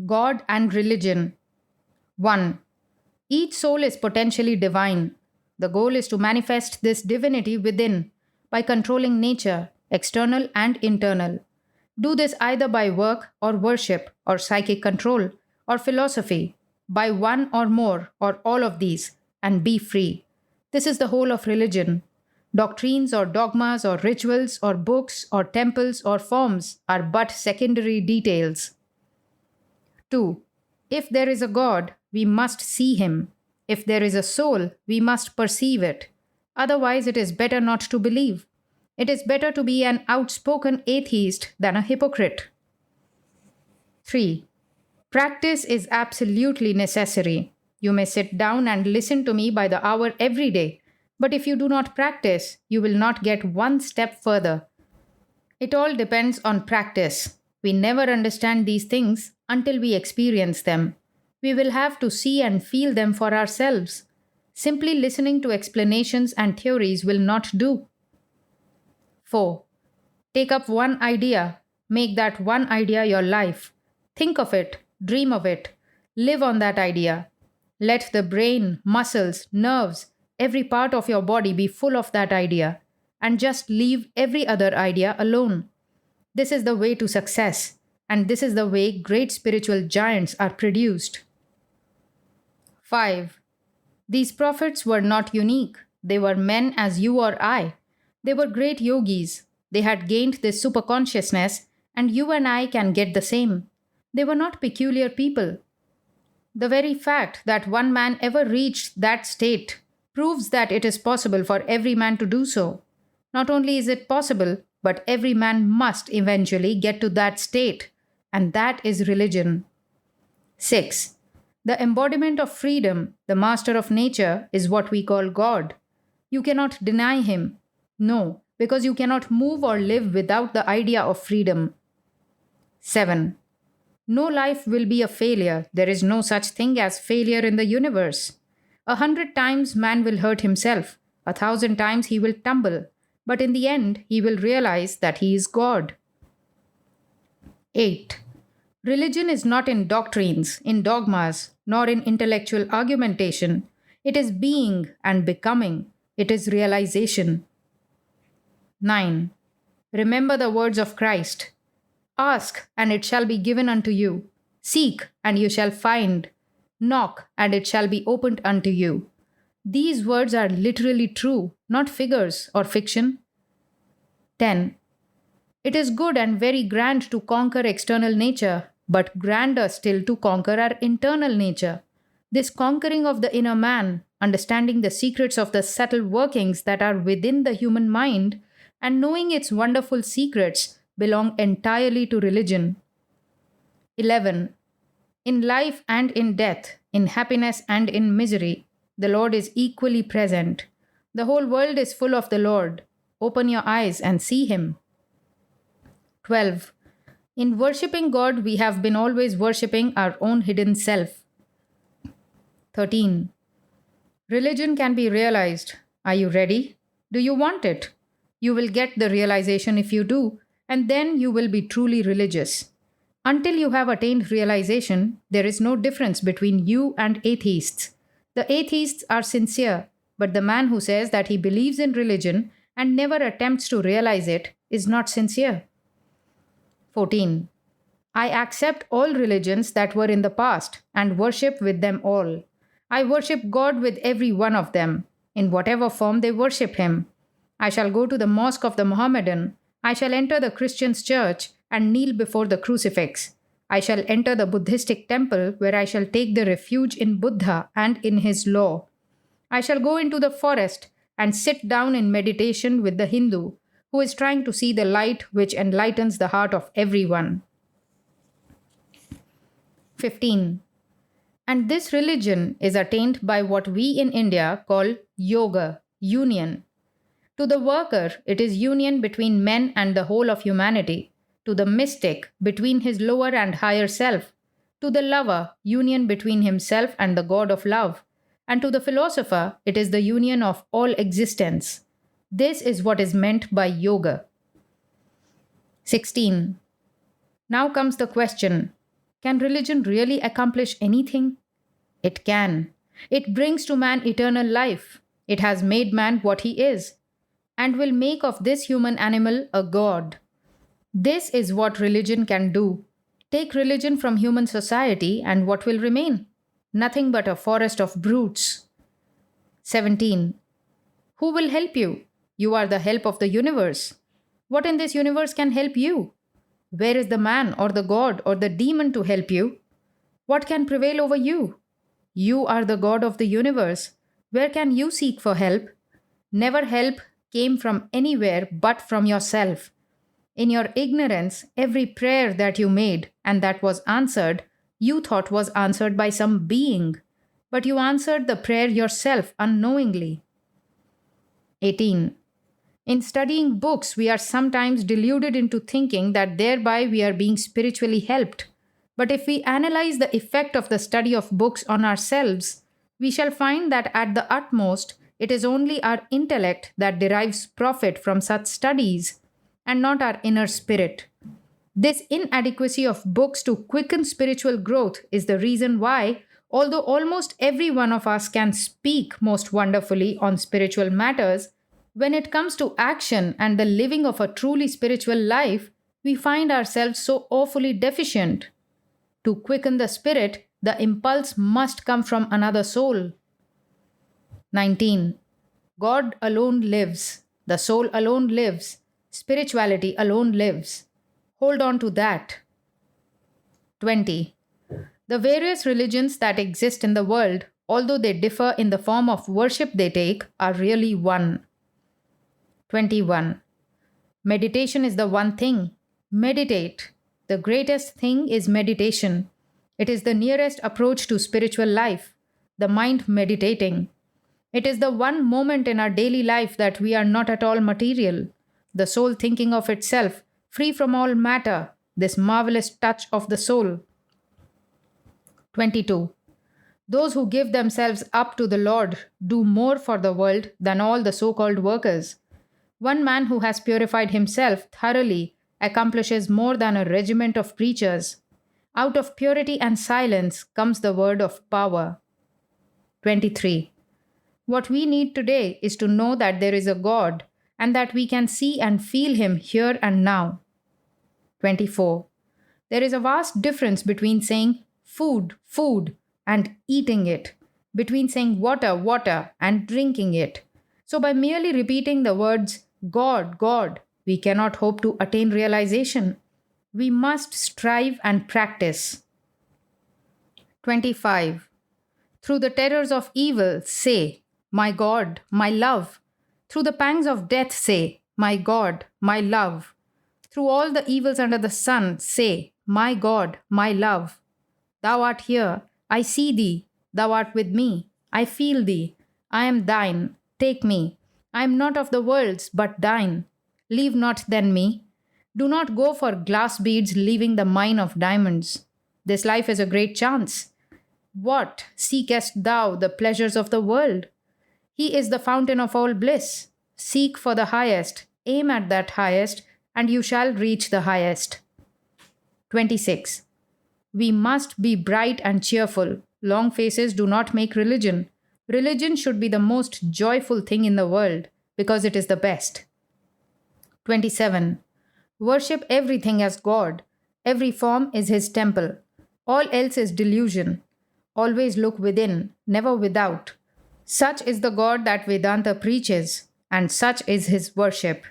God and religion. 1. Each soul is potentially divine. The goal is to manifest this divinity within by controlling nature, external and internal. Do this either by work or worship or psychic control or philosophy, by one or more or all of these, and be free. This is the whole of religion. Doctrines or dogmas or rituals or books or temples or forms are but secondary details. 2. If there is a God, we must see him. If there is a soul, we must perceive it. Otherwise, it is better not to believe. It is better to be an outspoken atheist than a hypocrite. 3. Practice is absolutely necessary. You may sit down and listen to me by the hour every day, but if you do not practice, you will not get one step further. It all depends on practice. We never understand these things until we experience them. We will have to see and feel them for ourselves. Simply listening to explanations and theories will not do. 4. Take up one idea. Make that one idea your life. Think of it, dream of it, live on that idea. Let the brain, muscles, nerves, every part of your body be full of that idea, and just leave every other idea alone. This is the way to success, and this is the way great spiritual giants are produced. 5. These prophets were not unique. They were men as you or I. They were great yogis. They had gained this superconsciousness, and you and I can get the same. They were not peculiar people. The very fact that one man ever reached that state proves that it is possible for every man to do so. Not only is it possible, but every man must eventually get to that state, and that is religion. 6. The embodiment of freedom, the master of nature, is what we call God. You cannot deny him. No, because you cannot move or live without the idea of freedom. 7. No life will be a failure. There is no such thing as failure in the universe. 100 times man will hurt himself. 1,000 times he will tumble. But in the end, he will realize that he is God. 8. Religion is not in doctrines, in dogmas, nor in intellectual argumentation. It is being and becoming. It is realization. 9. Remember the words of Christ. Ask, and it shall be given unto you. Seek, and you shall find. Knock, and it shall be opened unto you. These words are literally true, not figures or fiction. 10. It is good and very grand to conquer external nature, but grander still to conquer our internal nature. This conquering of the inner man, understanding the secrets of the subtle workings that are within the human mind, and knowing its wonderful secrets, belong entirely to religion. 11. In life and in death, in happiness and in misery, the Lord is equally present. The whole world is full of the Lord. Open your eyes and see him. 12. In worshipping God, we have been always worshipping our own hidden self. 13. Religion can be realized. Are you ready? Do you want it? You will get the realization if you do, and then you will be truly religious. Until you have attained realization, there is no difference between you and atheists. The atheists are sincere, but the man who says that he believes in religion and never attempts to realize it is not sincere. 14. I accept all religions that were in the past and worship with them all. I worship God with every one of them, in whatever form they worship him. I shall go to the mosque of the Mohammedan. I shall enter the Christian's church and kneel before the crucifix. I shall enter the Buddhistic temple where I shall take the refuge in Buddha and in his law. I shall go into the forest and sit down in meditation with the Hindu who is trying to see the light which enlightens the heart of everyone. 15. And this religion is attained by what we in India call yoga, union. To the worker, it is union between men and the whole of humanity. To the mystic, between his lower and higher self. To the lover, union between himself and the God of love. And to the philosopher, it is the union of all existence. This is what is meant by yoga. 16. Now comes the question. Can religion really accomplish anything? It can. It brings to man eternal life. It has made man what he is, and will make of this human animal a god. This is what religion can do. Take religion from human society, and what will remain? Nothing but a forest of brutes. 17. Who will help you? You are the help of the universe. What in this universe can help you? Where is the man or the god or the demon to help you? What can prevail over you? You are the God of the universe. Where can you seek for help? Never help came from anywhere but from yourself. In your ignorance, every prayer that you made and that was answered, you thought was answered by some being, but you answered the prayer yourself unknowingly. 18. In studying books, we are sometimes deluded into thinking that thereby we are being spiritually helped. But if we analyze the effect of the study of books on ourselves, we shall find that at the utmost, it is only our intellect that derives profit from such studies, and not our inner spirit. This inadequacy of books to quicken spiritual growth is the reason why, although almost every one of us can speak most wonderfully on spiritual matters, when it comes to action and the living of a truly spiritual life, we find ourselves so awfully deficient. To quicken the spirit, the impulse must come from another soul. 19. God alone lives. The soul alone lives. Spirituality alone lives. Hold on to that. 20. The various religions that exist in the world, although they differ in the form of worship they take, are really one. 21. Meditation is the one thing. Meditate. The greatest thing is meditation. It is the nearest approach to spiritual life, the mind meditating. It is the one moment in our daily life that we are not at all material, the soul thinking of itself, free from all matter, this marvelous touch of the soul. 22. Those who give themselves up to the Lord do more for the world than all the so-called workers. One man who has purified himself thoroughly accomplishes more than a regiment of preachers. Out of purity and silence comes the word of power. 23. What we need today is to know that there is a God and that we can see and feel Him here and now. 24. There is a vast difference between saying food, food and eating it, between saying water, water and drinking it. So by merely repeating the words God, God, we cannot hope to attain realization. We must strive and practice. 25. Through the terrors of evil, say, my God, my love. Through the pangs of death, say, my God, my love. Through all the evils under the sun, say, my God, my love. Thou art here, I see thee, thou art with me, I feel thee, I am thine, take me. I am not of the world's, but thine. Leave not then me. Do not go for glass beads, leaving the mine of diamonds. This life is a great chance. What seekest thou the pleasures of the world? He is the fountain of all bliss. Seek for the highest, aim at that highest, and you shall reach the highest. 26. We must be bright and cheerful. Long faces do not make religion. Religion should be the most joyful thing in the world because it is the best. 27. Worship everything as God. Every form is His temple. All else is delusion. Always look within, never without. Such is the God that Vedanta preaches, and such is His worship.